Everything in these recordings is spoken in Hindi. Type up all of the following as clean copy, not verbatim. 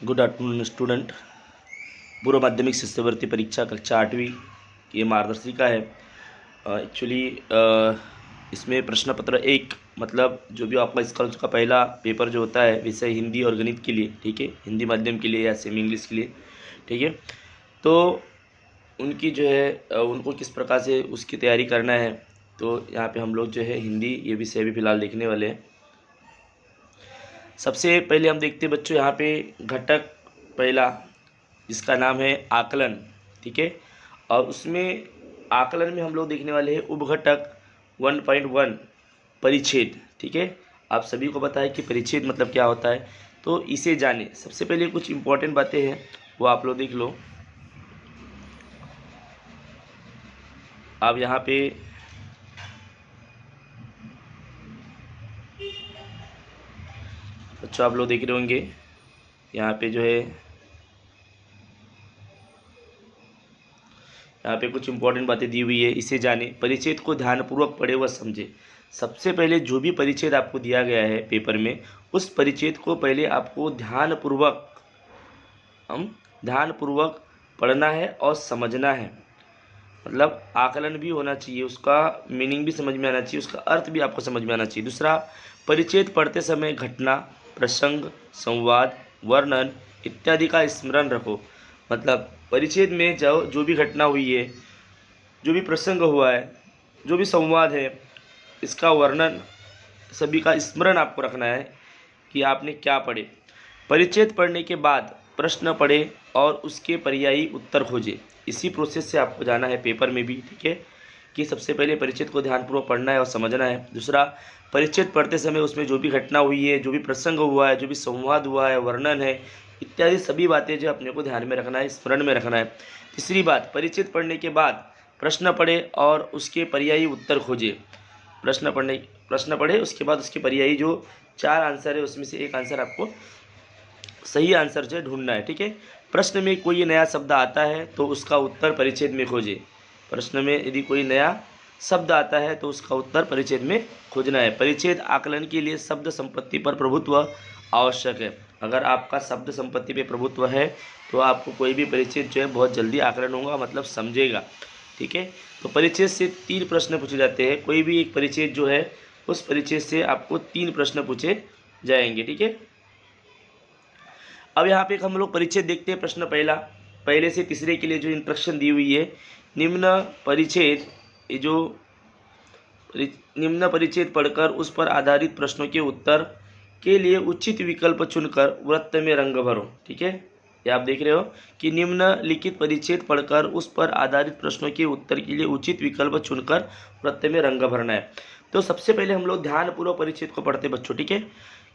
Good afternoon student. पूर्व माध्यमिक शिष्यवृत्ति परीक्षा कक्षा 8वीं ये मार्गदर्शिका है। एक्चुअली इसमें प्रश्न पत्र 1 मतलब जो भी आपका इस कॉलेज का पहला पेपर जो होता है विषय हिंदी और गणित के लिए, ठीक है, हिंदी माध्यम के लिए या सेमी इंग्लिश के लिए, ठीक है। तो उनकी जो है उनको किस प्रकार से उसकी तैयारी करना है, तो यहाँ पे हम लोग जो है हिंदी ये विषय भी फिलहाल देखने वाले हैं। सबसे पहले हम देखते हैं बच्चों यहाँ पे घटक पहला जिसका नाम है आकलन, ठीक है। और उसमें आकलन में हम लोग देखने वाले हैं उपघटक 1.1 परिच्छेद, ठीक है। आप सभी को पता है कि परिच्छेद मतलब क्या होता है, तो इसे जाने सबसे पहले कुछ इम्पोर्टेंट बातें हैं वो आप लोग देख लो। आप यहाँ पे बच्चों आप लोग देख रहे होंगे यहाँ पे जो है यहाँ पे कुछ इंपॉर्टेंट बातें दी हुई है, इसे जाने, परिच्छेद को ध्यानपूर्वक पढ़े व समझे। सबसे पहले जो भी परिच्छेद आपको दिया गया है पेपर में, उस परिच्छेद को पहले आपको ध्यानपूर्वक पढ़ना है और समझना है। मतलब आकलन भी होना चाहिए, उसका मीनिंग भी समझ में आना चाहिए, उसका अर्थ भी आपको समझ में आना चाहिए। दूसरा, परिच्छेद पढ़ते समय घटना, प्रसंग, संवाद, वर्णन इत्यादि का स्मरण रखो। मतलब परिच्छेद में जो भी घटना हुई है, जो भी प्रसंग हुआ है, जो भी संवाद है, इसका वर्णन सभी का स्मरण आपको रखना है कि आपने क्या पढ़े। परिच्छेद पढ़ने के बाद प्रश्न पढ़े और उसके पर्यायी उत्तर खोजे। इसी प्रोसेस से आपको जाना है पेपर में भी, ठीक है, कि सबसे पहले परिच्छेद को ध्यानपूर्वक पढ़ना है और समझना है। दूसरा, परिच्छेद पढ़ते समय उसमें जो भी घटना हुई है, जो भी प्रसंग हुआ है, जो भी संवाद हुआ है, वर्णन है इत्यादि सभी बातें जो अपने को ध्यान में रखना है, स्मरण में रखना है। तीसरी बात, परिच्छेद पढ़ने के बाद प्रश्न पढ़े और उसके पर्यायी उत्तर खोजे। प्रश्न पढ़े उसके बाद उसके पर्यायी जो 4 आंसर है उसमें से एक आंसर आपको सही आंसर जो है ढूंढना है, ठीक है। प्रश्न में कोई नया शब्द आता है तो उसका उत्तर परिच्छेद में खोजे। प्रश्न में यदि कोई नया शब्द आता है तो उसका उत्तर परिच्छेद में खोजना है। परिच्छेद आकलन के लिए शब्द संपत्ति पर प्रभुत्व आवश्यक है। अगर आपका शब्द संपत्ति पे प्रभुत्व है तो आपको कोई भी परिच्छेद जो है बहुत जल्दी आकलन होगा, मतलब समझेगा, ठीक है। तो परिच्छेद से 3 प्रश्न पूछे जाते हैं। कोई भी एक परिच्छेद जो है उस परिच्छेद से आपको 3 प्रश्न पूछे जाएंगे, ठीक है। अब यहाँ पे हम लोग परिच्छेद देखते हैं। प्रश्न पहला, पहले से तीसरे के लिए जो इंस्ट्रक्शन दी हुई है, निम्न परिच्छेद पढ़कर उस पर आधारित प्रश्नों के उत्तर के लिए उचित विकल्प चुनकर वृत्त में रंग भरो, ठीक है। ये आप देख रहे हो कि निम्नलिखित परिच्छेद पढ़कर उस पर आधारित प्रश्नों के उत्तर के लिए उचित विकल्प चुनकर वृत्त में रंग भरना है। तो सबसे पहले हम लोग ध्यानपूर्वक परिच्छेद को पढ़ते बच्चों, ठीक है।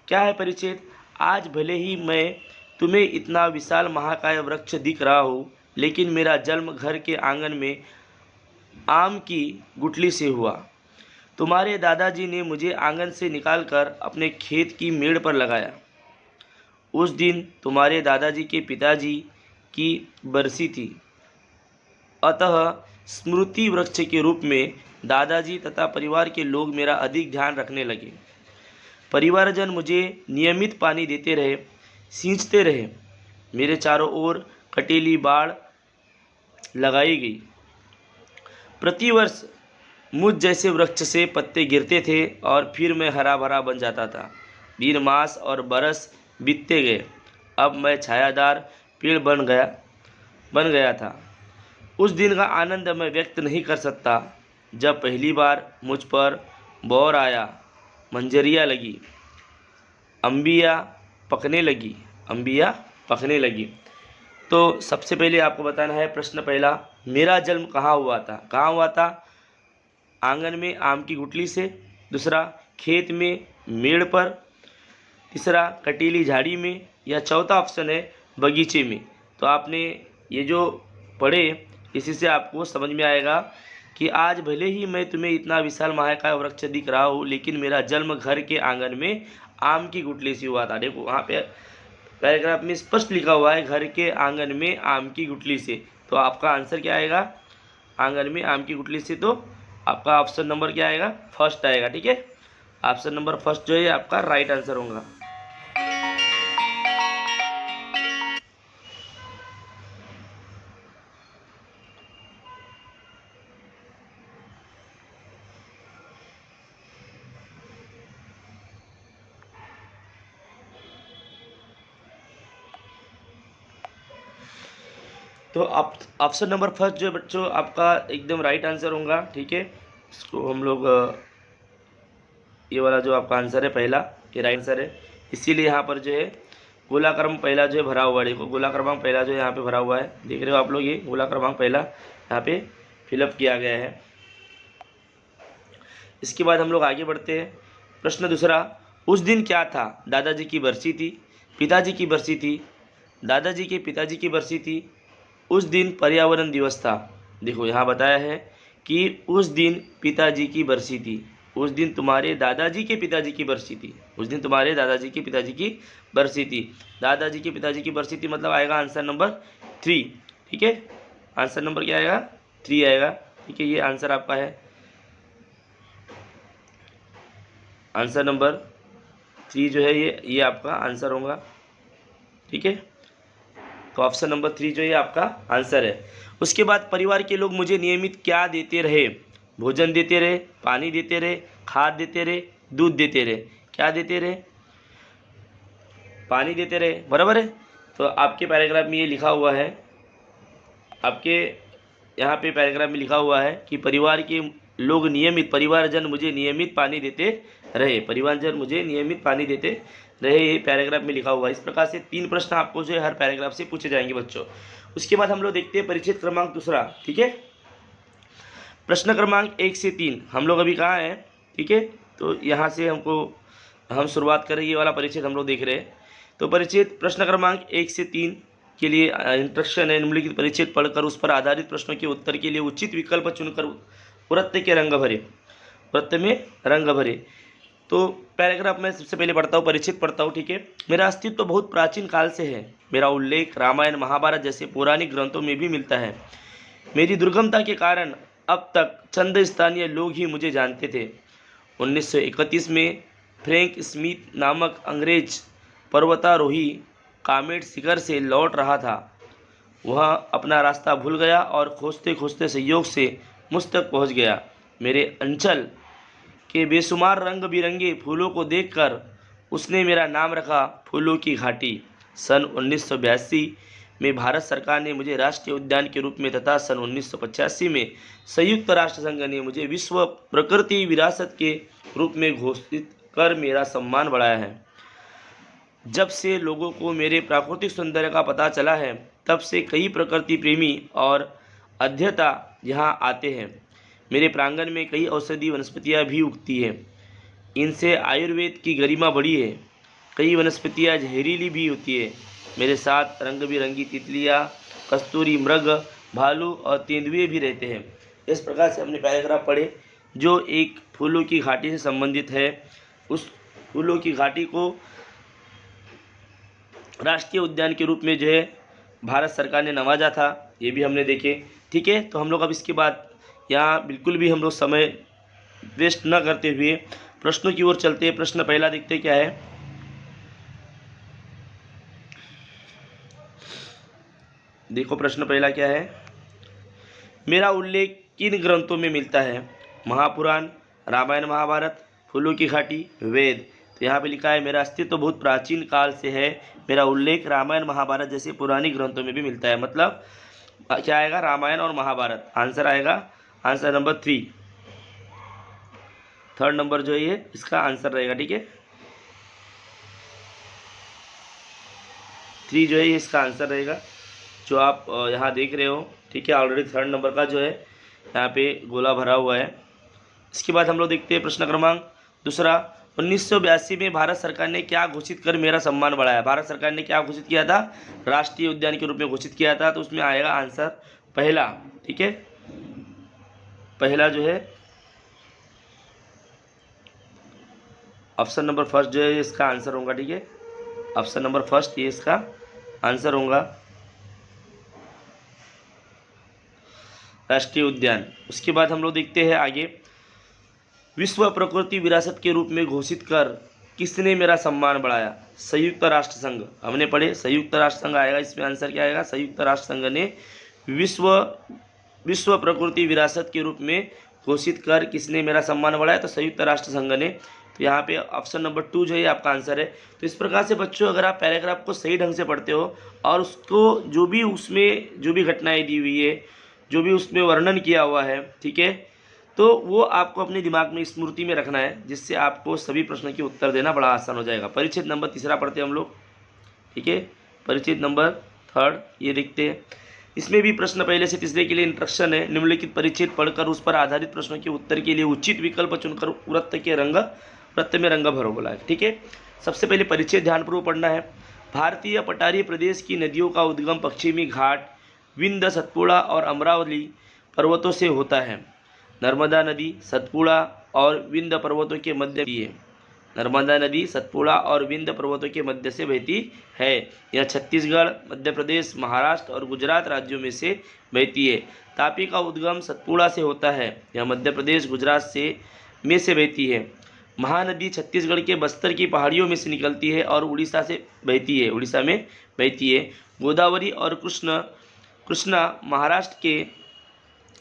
क्या है परिच्छेद? आज भले ही मैं तुम्हें इतना विशाल महाकाय वृक्ष दिख रहा हो, लेकिन मेरा जन्म घर के आंगन में आम की गुठली से हुआ। तुम्हारे दादाजी ने मुझे आंगन से निकालकर अपने खेत की मेड़ पर लगाया। उस दिन तुम्हारे दादाजी के पिताजी की बरसी थी, अतः स्मृति वृक्ष के रूप में दादाजी तथा परिवार के लोग मेरा अधिक ध्यान रखने लगे। परिवारजन मुझे नियमित पानी देते रहे, सींचते रहे। मेरे चारों ओर कटीली बाड़ लगाई गई। प्रतिवर्ष मुझ जैसे वृक्ष से पत्ते गिरते थे और फिर मैं हरा भरा बन जाता था। दिन मास और बरस बीतते गए। अब मैं छायादार पेड़ बन गया था। उस दिन का आनंद मैं व्यक्त नहीं कर सकता जब पहली बार मुझ पर बौर आया, मंजरियाँ लगी, अंबियाँ पकने लगी। तो सबसे पहले आपको बताना है प्रश्न पहला, मेरा जन्म कहाँ हुआ था? आंगन में आम की गुठली से। दूसरा, खेत में मेड़ पर। तीसरा, कटीली झाड़ी में। या चौथा ऑप्शन है बगीचे में। तो आपने ये जो पढ़े इसी से आपको समझ में आएगा कि आज भले ही मैं तुम्हें इतना विशाल महाकाय वृक्ष दिख रहा हूँ, लेकिन मेरा जन्म घर के आंगन में आम की गुठली से हुआ था। देखो वहाँ पे पैराग्राफ में स्पष्ट लिखा हुआ है घर के आंगन में आम की गुठली से। तो आपका आंसर क्या आएगा? आंगन में आम की गुठली से। तो आपका ऑप्शन नंबर क्या आएगा? फर्स्ट आएगा, ठीक है। ऑप्शन नंबर फर्स्ट जो है आपका राइट आंसर होगा। तो आप ऑप्शन नंबर फर्स्ट जो है बच्चों आपका एकदम राइट आंसर होगा। ठीक है, इसको हम लोग ये वाला जो आपका आंसर है पहला, ये राइट आंसर है। इसीलिए यहाँ पर जो है गोला क्रमांक पहला जो है भरा हुआ है। देखो गोला क्रमांक पहला जो है यहाँ पे भरा हुआ है, देख रहे हो आप लोग, ये गोला क्रमांक पहला यहाँ पे फिलअप किया गया है। इसके बाद हम लोग आगे बढ़ते हैं। प्रश्न दूसरा, उस दिन क्या था? दादाजी की बरसी थी, पिताजी की बरसी थी, दादाजी के पिताजी की बरसी थी, उस दिन पर्यावरण दिवस था। देखो यहाँ बताया है कि उस दिन पिताजी की बरसी थी, उस दिन तुम्हारे दादाजी के पिताजी की बरसी थी, उस दिन तुम्हारे दादाजी के पिताजी की बरसी थी। दादाजी के पिताजी की बरसी थी मतलब आएगा आंसर नंबर 3। ठीक है, आंसर नंबर क्या आएगा? 3 आएगा। ठीक है, ये आंसर आपका है, आंसर नंबर 3 जो है ये आपका आंसर होगा। ठीक है, तो ऑप्शन नंबर 3 जो ये आपका आंसर है। उसके बाद परिवार के लोग मुझे नियमित क्या देते रहे? भोजन देते रहे, पानी देते रहे, खाद देते रहे, दूध देते रहे। क्या देते रहे? पानी देते रहे, बराबर है। तो आपके पैराग्राफ में ये लिखा हुआ है, आपके यहाँ पे पैराग्राफ में लिखा हुआ है कि परिवार के लोग नियमित, परिवारजन मुझे नियमित पानी देते रहे, परिवारजन मुझे नियमित पानी देते रहे, ये पैराग्राफ में लिखा हुआ है। इस प्रकार से 3 प्रश्न आपको जो है हर पैराग्राफ से पूछे जाएंगे बच्चों। उसके बाद हम लोग देखते हैं परिच्छेद क्रमांक दूसरा। ठीक है, प्रश्न क्रमांक 1 से 3 हम लोग अभी कहाँ हैं? ठीक है, तो यहाँ से हम शुरुआत करें, ये वाला परिच्छेद हम लोग देख रहे हैं। तो परिच्छेद प्रश्न क्रमांक 1 से 3 के लिए इंस्ट्रक्शन है, निम्नलिखित परिच्छेद पढ़कर उस पर आधारित प्रश्नों के उत्तर के लिए उचित विकल्प चुनकर वृत्त के रंग भरे, वृत्त में रंग भरे। तो पैराग्राफ में सबसे पहले पढ़ता हूँ, परिच्छेद पढ़ता हूँ। ठीक है, मेरा अस्तित्व बहुत प्राचीन काल से है, मेरा उल्लेख रामायण महाभारत जैसे पौराणिक ग्रंथों में भी मिलता है। मेरी दुर्गमता के कारण अब तक चंद स्थानीय लोग ही मुझे जानते थे। 1931 में फ्रैंक स्मिथ नामक अंग्रेज पर्वतारोही कामेट शिखर से लौट रहा था। वह अपना रास्ता भूल गया और खोजते खोजते संयोग से मुझ तक पहुँच गया। मेरे अंचल के बेशुमार रंग बिरंगे फूलों को देखकर उसने मेरा नाम रखा फूलों की घाटी। सन 1982 में भारत सरकार ने मुझे राष्ट्रीय उद्यान के रूप में तथा सन 1985 में संयुक्त राष्ट्र संघ ने मुझे विश्व प्रकृति विरासत के रूप में घोषित कर मेरा सम्मान बढ़ाया है। जब से लोगों को मेरे प्राकृतिक सौंदर्य का पता चला है, तब से कई प्रकृति प्रेमी और अध्येता यहाँ आते हैं। मेरे प्रांगण में कई औषधीय वनस्पतियाँ भी उगती हैं, इनसे आयुर्वेद की गरिमा बढ़ी है। कई वनस्पतियाँ जहरीली भी होती है। मेरे साथ रंग बिरंगी तितलियाँ, कस्तूरी मृग, भालू और तेंदुए भी रहते हैं। इस प्रकार से हमने पैराग्राफ पढ़े जो एक फूलों की घाटी से संबंधित है। उस फूलों की घाटी को राष्ट्रीय उद्यान के रूप में जो है भारत सरकार ने नवाजा था, ये भी हमने देखे। ठीक है, तो हम लोग अब इसके बाद यहाँ बिल्कुल भी हम लोग समय वेस्ट न करते हुए प्रश्नों की ओर चलते हैं। प्रश्न पहला देखते क्या है। देखो प्रश्न पहला क्या है, मेरा उल्लेख किन ग्रंथों में मिलता है? महापुराण, रामायण महाभारत, फूलों की घाटी, वेद। तो यहाँ पे लिखा है मेरा अस्तित्व तो बहुत प्राचीन काल से है, मेरा उल्लेख रामायण महाभारत जैसे पुरानी ग्रंथों में भी मिलता है। मतलब क्या आएगा? रामायण और महाभारत। आंसर आएगा आंसर नंबर 3, थर्ड नंबर जो है ये इसका आंसर रहेगा। ठीक है, 3 जो है ये इसका आंसर रहेगा जो आप यहाँ देख रहे हो। ठीक है, ऑलरेडी थर्ड नंबर का जो है यहाँ पे गोला भरा हुआ है। इसके बाद हम लोग देखते हैं प्रश्न क्रमांक दूसरा। 1982 में भारत सरकार ने क्या घोषित कर मेरा सम्मान बढ़ाया? भारत सरकार ने क्या घोषित किया था? राष्ट्रीय उद्यान के रूप में घोषित किया था। तो उसमें आएगा आंसर पहला। ठीक है, पहला जो है ऑप्शन नंबर फर्स्ट जो है इसका आंसर होगा। ठीक है, ऑप्शन नंबर फर्स्ट ये इसका आंसर होगा, राष्ट्रीय उद्यान। उसके बाद हम लोग देखते हैं आगे, विश्व प्रकृति विरासत के रूप में घोषित कर किसने मेरा सम्मान बढ़ाया? संयुक्त राष्ट्र संघ। हमने पढ़े संयुक्त राष्ट्र संघ आएगा, इसमें आंसर क्या आएगा? संयुक्त राष्ट्र संघ ने विश्व प्रकृति विरासत के रूप में घोषित कर किसने मेरा सम्मान बढ़ाया? तो संयुक्त राष्ट्र संघ ने। तो यहाँ पे ऑप्शन नंबर 2 जो है आपका आंसर है। तो इस प्रकार से बच्चों अगर आप पैराग्राफ को सही ढंग से पढ़ते हो और उसको जो भी उसमें जो भी घटनाएं दी हुई है, जो भी उसमें वर्णन किया हुआ है, ठीक है, तो वो आपको अपने दिमाग में स्मृति में रखना है, जिससे आपको सभी प्रश्न के उत्तर देना बड़ा आसान हो जाएगा। परिच्छेद नंबर 3 पढ़ते हैं हम लोग, ठीक है। परिच्छेद नंबर 3 ये देखते हैं। इसमें भी प्रश्न पहले से तीसरे के लिए इंस्ट्रक्शन है। निम्नलिखित परिच्छेद पढ़कर उस पर आधारित प्रश्नों के उत्तर के लिए उचित विकल्प चुनकर वृत्त में रंग भरो बोला है, ठीक है। सबसे पहले परिच्छेद ध्यानपूर्वक पढ़ना है। भारतीय पठारी प्रदेश की नदियों का उद्गम पश्चिमी घाट, विंध्य, सतपुड़ा और अमरावली पर्वतों से होता है। नर्मदा नदी सतपुड़ा और विंध्य पर्वतों के मध्य है। नर्मदा नदी सतपुड़ा और विंध्य पर्वतों के मध्य से बहती है। यह छत्तीसगढ़, मध्य प्रदेश, महाराष्ट्र और गुजरात राज्यों में से बहती है। तापी का उद्गम सतपुड़ा से होता है। यह मध्य प्रदेश, गुजरात में से बहती है। महानदी छत्तीसगढ़ के बस्तर की पहाड़ियों में से निकलती है और उड़ीसा में बहती है। गोदावरी और कृष्णा महाराष्ट्र के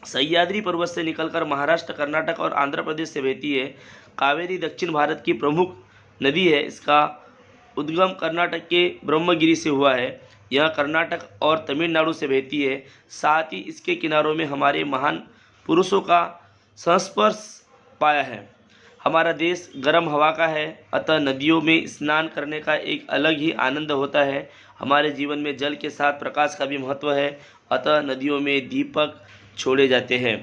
सह्याद्री पर्वत से निकलकर महाराष्ट्र, कर्नाटक और आंध्र प्रदेश से बहती है। कावेरी दक्षिण भारत की प्रमुख नदी है। इसका उद्गम कर्नाटक के ब्रह्मगिरी से हुआ है। यह कर्नाटक और तमिलनाडु से बहती है। साथ ही इसके किनारों में हमारे महान पुरुषों का संस्पर्श पाया है। हमारा देश गर्म हवा का है, अतः नदियों में स्नान करने का एक अलग ही आनंद होता है। हमारे जीवन में जल के साथ प्रकाश का भी महत्व है, अतः नदियों में दीपक छोड़े जाते हैं।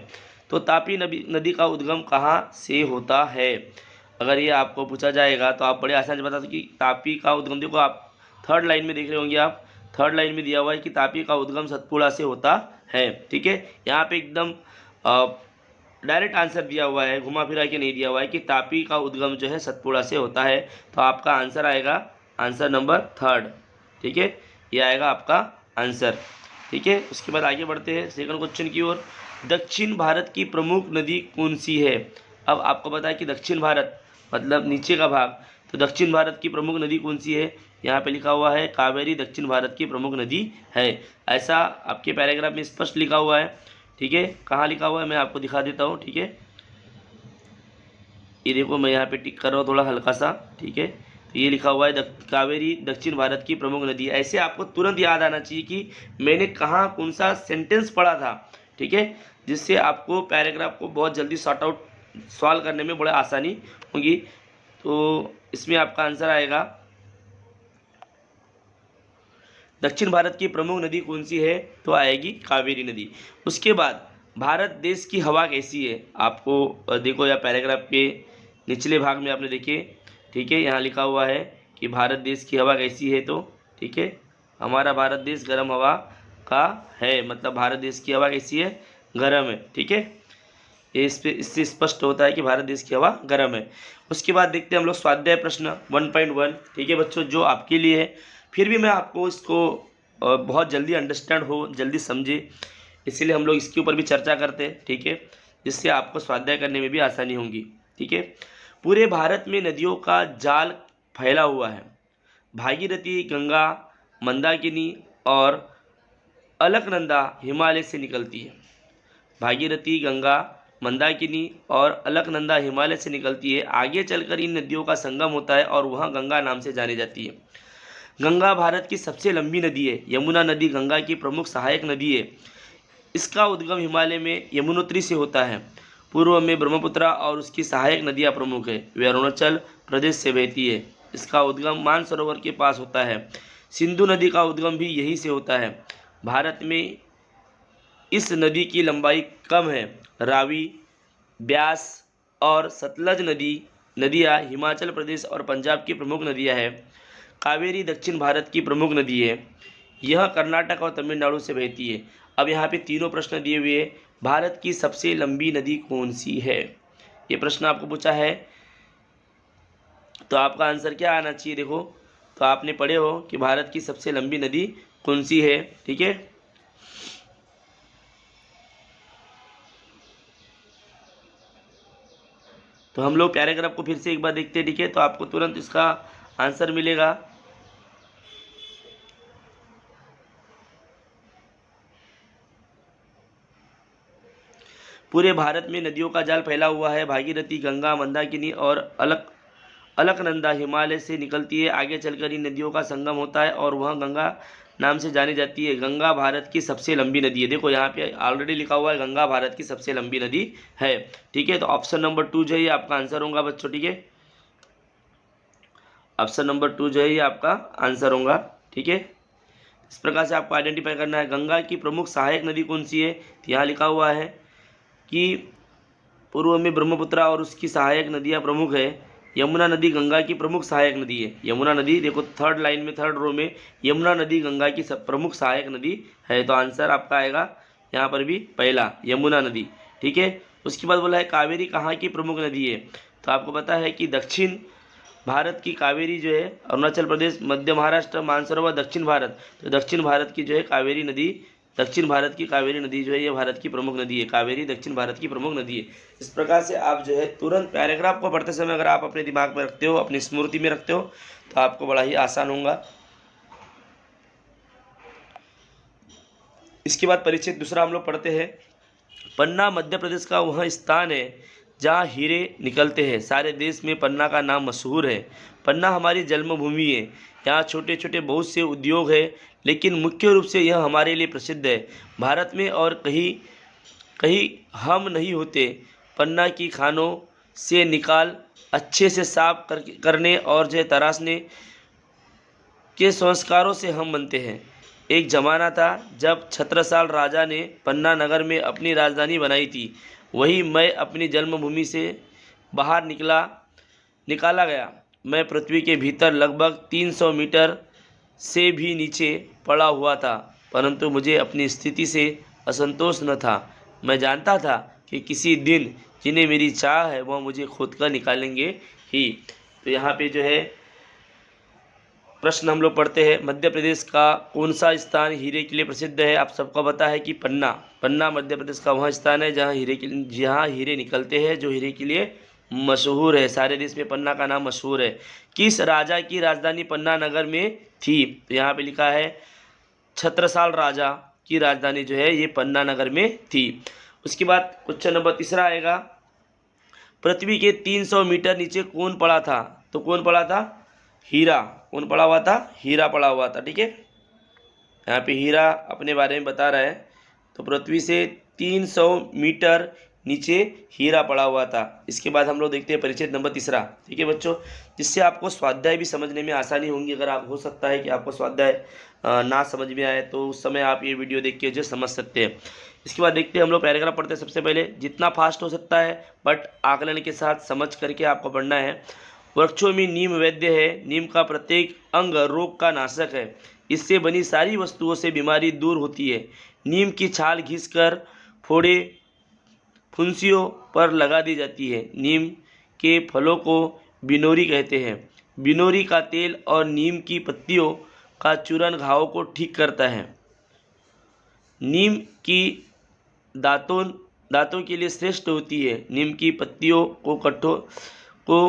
तो तापी नदी का उद्गम कहाँ से होता है? अगर ये आपको पूछा जाएगा तो आप बड़े आसानी से बता सकते कि तापी का उद्गम, देखो आप 3rd लाइन में देख रहे होंगे, आप 3rd लाइन में दिया हुआ है कि तापी का उद्गम सतपुड़ा से होता है, ठीक है। यहाँ पे एकदम डायरेक्ट आंसर दिया हुआ है, घुमा फिरा के नहीं दिया हुआ है कि तापी का उद्गम जो है सतपुड़ा से होता है। तो आपका आंसर आएगा आंसर नंबर 3rd, ठीक है, ये आएगा आपका आंसर, ठीक है। उसके बाद आगे बढ़ते हैं सेकंड क्वेश्चन की ओर। दक्षिण भारत की प्रमुख नदी कौन सी है? अब आपको पता है कि दक्षिण भारत मतलब नीचे का भाग, तो दक्षिण भारत की प्रमुख नदी कौन सी है? यहाँ पे लिखा हुआ है कावेरी दक्षिण भारत की प्रमुख नदी है। ऐसा आपके पैराग्राफ में स्पष्ट लिखा हुआ है, ठीक है। कहाँ लिखा हुआ है मैं आपको दिखा देता हूँ, ठीक है। ये देखो मैं यहाँ पे टिक कर रहा हूँ थोड़ा हल्का सा, ठीक है। तो ये लिखा हुआ है कावेरी दक्षिण भारत की प्रमुख नदी। ऐसे आपको तुरंत याद आना चाहिए कि मैंने कहाँ कौन सा सेंटेंस पढ़ा था, ठीक है, जिससे आपको पैराग्राफ को बहुत जल्दी सॉल्व करने में बड़ा आसानी होगी। तो इसमें आपका आंसर आएगा दक्षिण भारत की प्रमुख नदी कौन सी है? तो आएगी कावेरी नदी। उसके बाद भारत देश की हवा कैसी है? आपको देखो या पैराग्राफ के निचले भाग में आपने देखिए, ठीक है, यहाँ लिखा हुआ है कि भारत देश की हवा कैसी है, तो ठीक है, हमारा भारत देश गर्म हवा का है, मतलब भारत देश की हवा कैसी है? गर्म है, ठीक है। ये इससे स्पष्ट होता है कि भारत देश की हवा गर्म है। उसके बाद देखते हैं हम लोग स्वाध्याय प्रश्न 1.1, ठीक है बच्चों, जो आपके लिए है। फिर भी मैं आपको इसको बहुत जल्दी अंडरस्टैंड हो, जल्दी समझे, इसीलिए हम लोग इसके ऊपर भी चर्चा करते हैं, ठीक है, जिससे आपको स्वाध्याय करने में भी आसानी होगी, ठीक है। पूरे भारत में नदियों का जाल फैला हुआ है। भागीरथी, गंगा, मंदाकिनी और अलकनंदा हिमालय से निकलती है। भागीरथी, गंगा, मंदाकिनी और अलकनंदा हिमालय से निकलती है। आगे चलकर इन नदियों का संगम होता है और वह गंगा नाम से जानी जाती है। गंगा भारत की सबसे लंबी नदी है। यमुना नदी गंगा की प्रमुख सहायक नदी है। इसका उद्गम हिमालय में यमुनोत्री से होता है। पूर्व में ब्रह्मपुत्र और उसकी सहायक नदियाँ प्रमुख है। वे अरुणाचल प्रदेश से बहती है। इसका उद्गम मानसरोवर के पास होता है। सिंधु नदी का उद्गम भी यहीं से होता है। भारत में इस नदी की लंबाई कम है। रावी, ब्यास और सतलज नदियाँ हिमाचल प्रदेश और पंजाब की प्रमुख नदियाँ हैं। कावेरी दक्षिण भारत की प्रमुख नदी है। यह कर्नाटक और तमिलनाडु से बहती है। अब यहाँ पे तीनों प्रश्न दिए हुए हैं। भारत की सबसे लंबी नदी कौन सी है? ये प्रश्न आपको पूछा है, तो आपका आंसर क्या आना चाहिए? देखो, तो आपने पढ़े हो कि भारत की सबसे लंबी नदी कौन सी है, ठीक है। तो हम लोग पैराग्राफ को फिर से एक बार देखते हैं, ठीक है, तो आपको तुरंत इसका आंसर मिलेगा। पूरे भारत में नदियों का जाल फैला हुआ है। भागीरथी, गंगा, मंदाकिनी और अलकनंदा हिमालय से निकलती है, आगे चलकर इन नदियों का संगम होता है और वह गंगा नाम से जानी जाती है। गंगा भारत की सबसे लंबी नदी है। देखो यहाँ पे ऑलरेडी लिखा हुआ है गंगा भारत की सबसे लंबी नदी है। ठीक है, तो ऑप्शन नंबर 2 जो है ये आपका आंसर होगा बच्चों। ठीक है, ऑप्शन नंबर 2 जो है ये आपका आंसर होगा। ठीक है, इस प्रकार से आपको आइडेंटिफाई करना है। गंगा की प्रमुख सहायक नदी कौन सी है? तो यहाँ लिखा हुआ है कि पूर्व में ब्रह्मपुत्र और उसकी सहायक नदियाँ प्रमुख है। यमुना नदी गंगा की प्रमुख सहायक नदी है। यमुना नदी, देखो थर्ड लाइन में, थर्ड रो में, यमुना नदी गंगा की प्रमुख सहायक नदी है। तो आंसर आपका आएगा यहाँ पर भी पहला, यमुना नदी। ठीक है, उसके बाद बोला है कावेरी कहाँ की प्रमुख नदी है? तो आपको पता है कि दक्षिण भारत की कावेरी जो है अरुणाचल प्रदेश, मध्य महाराष्ट्र, मानसरोवर, दक्षिण भारत। तो दक्षिण भारत की जो है कावेरी नदी, दक्षिण भारत की कावेरी नदी जो है ये भारत की प्रमुख नदी है। कावेरी दक्षिण भारत की प्रमुख नदी है। इस प्रकार से आप जो है तुरंत पैराग्राफ को पढ़ते समय अगर आप अपने दिमाग में रखते हो, अपनी स्मृति में रखते हो, तो आपको बड़ा ही आसान होगा। इसके बाद परिचय दूसरा हम लोग पढ़ते हैं। पन्ना मध्य प्रदेश का वह स्थान है जहाँ हीरे निकलते हैं। सारे देश में पन्ना का नाम मशहूर है। पन्ना हमारी जन्मभूमि है। यहाँ छोटे छोटे बहुत से उद्योग है, लेकिन मुख्य रूप से यह हमारे लिए प्रसिद्ध है। भारत में और कहीं कहीं हम नहीं होते। पन्ना की खानों से निकाल अच्छे से साफ करने और जो है तराशने के संस्कारों से हम बनते हैं। एक ज़माना था जब छत्रसाल राजा ने पन्ना नगर में अपनी राजधानी बनाई थी। वही मैं अपनी जन्मभूमि से बाहर निकाला गया। मैं पृथ्वी के भीतर लगभग 300 मीटर से भी नीचे पड़ा हुआ था, परंतु मुझे अपनी स्थिति से असंतोष न था। मैं जानता था कि किसी दिन जिन्हें मेरी चाह है वह मुझे खोद कर निकालेंगे ही। तो यहाँ पे जो है प्रश्न हम लोग पढ़ते हैं, मध्य प्रदेश का कौन सा स्थान हीरे के लिए प्रसिद्ध है? आप सबको पता है कि पन्ना। पन्ना मध्य प्रदेश का वह स्थान है जहाँ हीरे निकलते हैं, जो हीरे के लिए मशहूर है। सारे देश में पन्ना का नाम मशहूर है। किस राजा की राजधानी पन्ना नगर में थी? तो यहाँ पे लिखा है छत्रसाल राजा की राजधानी जो है ये पन्ना नगर में थी। उसके बाद क्वेश्चन नंबर तीसरा आएगा, पृथ्वी के 300 मीटर नीचे कौन पड़ा था? तो कौन पड़ा था? हीरा। कौन पड़ा हुआ था? हीरा पड़ा हुआ था। ठीक है, यहाँ पे हीरा अपने बारे में बता रहा है। तो पृथ्वी से 300 मीटर नीचे हीरा पड़ा हुआ था। इसके बाद हम लोग देखते हैं परिचय नंबर तीसरा। ठीक है बच्चों, जिससे आपको स्वाध्याय भी समझने में आसानी होंगी। अगर आप हो सकता है कि आपको स्वाध्याय ना समझ में आए तो उस समय आप ये वीडियो देख के जो समझ सकते हैं। इसके बाद देखते हैं हम लोग पैराग्राफ पढ़ते हैं। सबसे पहले जितना फास्ट हो सकता है बट आकलन के साथ समझ करके आपको पढ़ना है। वृक्षों में नीम वैद्य है। नीम का प्रत्येक अंग रोग का नाशक है। इससे बनी सारी वस्तुओं से बीमारी दूर होती है। नीम की छाल घिसकर फोड़े फुंसियों पर लगा दी जाती है। नीम के फलों को बिनोरी कहते हैं। बिनोरी का तेल और नीम की पत्तियों का चूर्ण घावों को ठीक करता है। नीम की दांतों के लिए श्रेष्ठ होती है। नीम की पत्तियों को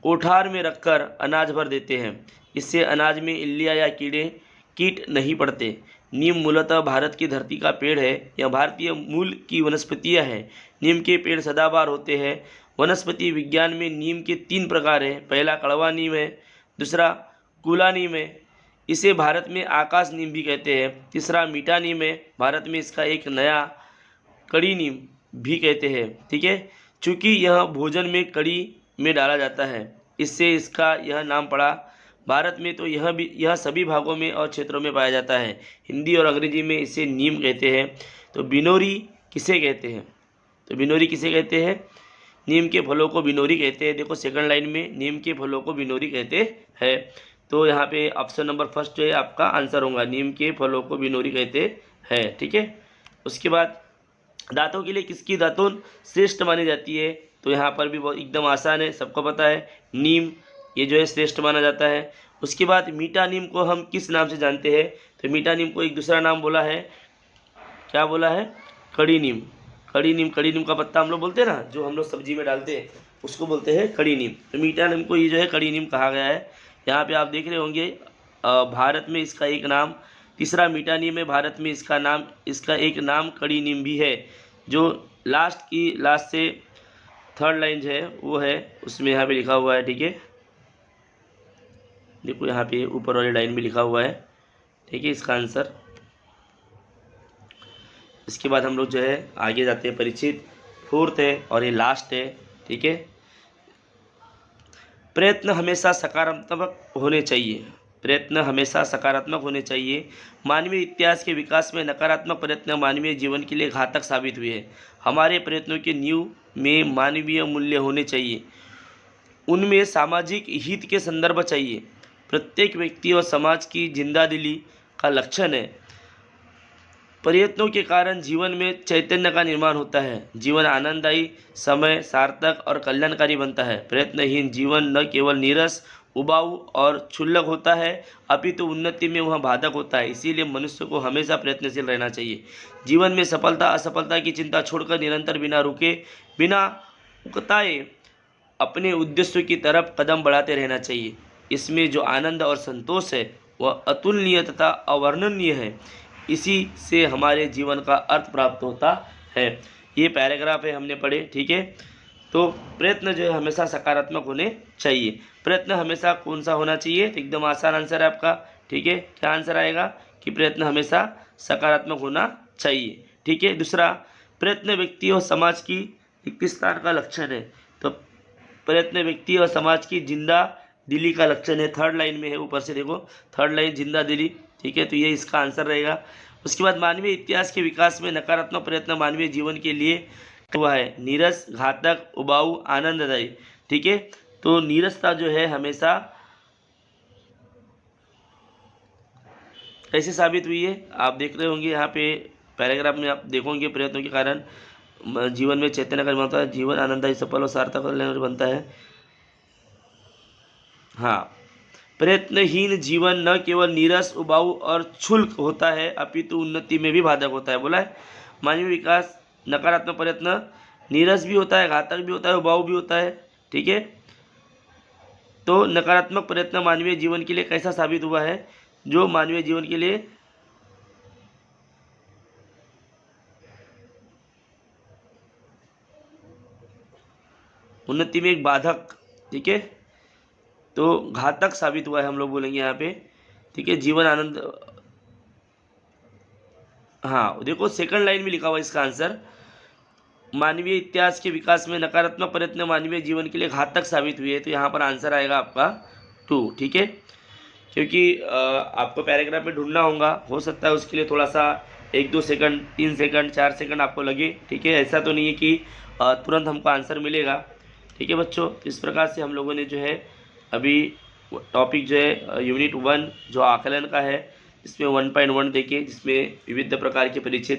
कोठार में रखकर अनाज भर देते हैं। इससे अनाज में इल्लियाँ या कीट नहीं पड़ते। नीम मूलतः भारत की धरती का पेड़ है। यह भारतीय मूल की वनस्पतियाँ हैं। नीम के पेड़ सदाबहार होते हैं। वनस्पति विज्ञान में नीम के 3 प्रकार हैं। पहला कड़वा नीम है, दूसरा कूला नीम है, इसे भारत में आकाश नीम भी कहते हैं। तीसरा मीठा नीम है, भारत में इसका एक नया कड़ी नीम भी कहते हैं। ठीक है, चूँकि यह भोजन में कड़ी में डाला जाता है, इससे इसका यह नाम पड़ा। भारत में तो यह सभी भागों में और क्षेत्रों में पाया जाता है। हिंदी और अंग्रेजी में इसे नीम कहते हैं। तो बिनोरी किसे कहते हैं? तो बिनोरी किसे कहते हैं? नीम के फलों को बिनोरी कहते हैं। देखो सेकंड लाइन में नीम के फलों को बिनोरी कहते हैं। तो यहाँ पे ऑप्शन नंबर फर्स्ट जो है आपका आंसर होगा, नीम के फलों को बिनोरी कहते हैं। ठीक है, उसके बाद दांतों के लिए किसकी दातुन श्रेष्ठ मानी जाती है? तो यहाँ पर भी बहुत एकदम आसान है, सबको पता है, नीम ये जो है श्रेष्ठ माना जाता है। उसके बाद मीठा नीम को हम किस नाम से जानते हैं? तो मीठा नीम को एक दूसरा नाम बोला है, क्या बोला है? कड़ी नीम। कड़ी नीम का पत्ता हम लोग बोलते हैं ना, जो हम लोग सब्जी में डालते हैं, उसको बोलते हैं कड़ी नीम। तो मीठा नीम को ये जो है कड़ी नीम कहा गया है। यहाँ पे आप देख रहे होंगे भारत में इसका एक नाम, तीसरा मीठा नीम है, भारत में इसका एक नाम कड़ी नीम भी है। जो लास्ट से थर्ड लाइन है वो है उसमें यहाँ पे लिखा हुआ है। ठीक है, देखो यहाँ पे ऊपर वाली लाइन में लिखा हुआ है, ठीक है, इसका आंसर। इसके बाद हम लोग जो है आगे जाते हैं। परिचित फोर्थ है और ये लास्ट है, ठीक है। प्रयत्न हमेशा सकारात्मक होने चाहिए। प्रयत्न हमेशा सकारात्मक होने चाहिए। मानवीय इतिहास के विकास में नकारात्मक प्रयत्न मानवीय जीवन के लिए घातक साबित हुए हैं। हमारे प्रयत्नों की नींव में मानवीय मूल्य होने चाहिए, उनमें सामाजिक हित के संदर्भ चाहिए। प्रत्येक व्यक्ति और समाज की जिंदादिली का लक्षण है। प्रयत्नों के कारण जीवन में चैतन्य का निर्माण होता है। जीवन आनंददायी, समय सार्थक और कल्याणकारी बनता है। प्रयत्नहीन जीवन न केवल नीरस, उबाऊ और क्षुल्लक होता है, अपितु उन्नति में वह बाधक होता है। इसीलिए मनुष्य को हमेशा प्रयत्नशील रहना चाहिए। जीवन में सफलता असफलता की चिंता छोड़कर निरंतर बिना रुके, बिना उकताए अपने उद्देश्यों की तरफ कदम बढ़ाते रहना चाहिए। इसमें जो आनंद और संतोष है वह अतुलनीय तथा अवर्णनीय है। इसी से हमारे जीवन का अर्थ प्राप्त होता है। ये पैराग्राफ है, हमने पढ़े, ठीक है। तो प्रयत्न जो है हमेशा सकारात्मक होने चाहिए। प्रयत्न हमेशा कौन सा होना चाहिए? तो एकदम आसान आंसर है आपका, ठीक है। क्या आंसर आएगा कि प्रयत्न हमेशा सकारात्मक होना चाहिए, ठीक है। दूसरा, प्रयत्न व्यक्ति और समाज की स्थान का लक्षण है। तो प्रयत्न व्यक्ति और समाज की जिंदा दिली का लक्षण है। थर्ड लाइन में है, ऊपर से देखो, थर्ड लाइन जिंदा दिली, ठीक है। तो ये इसका आंसर रहेगा। उसके बाद मानवीय इतिहास के विकास में नकारात्मक प्रयत्न मानवीय जीवन के लिए हुआ है नीरस, घातक, उबाऊ, आनंददायी, ठीक है। तो नीरसता जो है हमेशा कैसे साबित हुई है, आप देख रहे होंगे यहाँ पे पैराग्राफ में, आप देखोगे प्रयत्नों के कारण जीवन में चैतन्य का निर्माण होता है। जीवन आनंददायी, सफल और सार्थक बनता है। हाँ, प्रयत्नहीन जीवन न केवल नीरस, उबाऊ और क्षुल्क होता है, अपितु उन्नति में भी बाधक होता है। बोला है मानवीय विकास, नकारात्मक प्रयत्न नीरस भी होता है, घातक भी होता है, उबाऊ भी होता है, ठीक है। तो नकारात्मक प्रयत्न मानवीय जीवन के लिए कैसा साबित हुआ है? जो मानवीय जीवन के लिए उन्नति में एक बाधक, ठीक है, तो घातक साबित हुआ है, हम लोग बोलेंगे यहाँ पे, ठीक है। जीवन आनंद, हाँ देखो सेकंड लाइन में लिखा हुआ इसका आंसर, मानवीय इतिहास के विकास में नकारात्मक प्रयत्न मानवीय जीवन के लिए घातक साबित हुए। तो यहाँ पर आंसर आएगा आपका 2, ठीक है। क्योंकि आपको पैराग्राफ में ढूंढना होगा, हो सकता है उसके लिए थोड़ा सा 1-2 सेकंड, 3 सेकंड, 4 सेकंड आपको लगे, ठीक है। ऐसा तो नहीं है कि तुरंत हमको आंसर मिलेगा, ठीक है बच्चों। तो इस प्रकार से हम लोगों ने जो है अभी टॉपिक जो है यूनिट 1 जो आकलन का है, इसमें 1.1 देखे, जिसमें विविध प्रकार के परिचय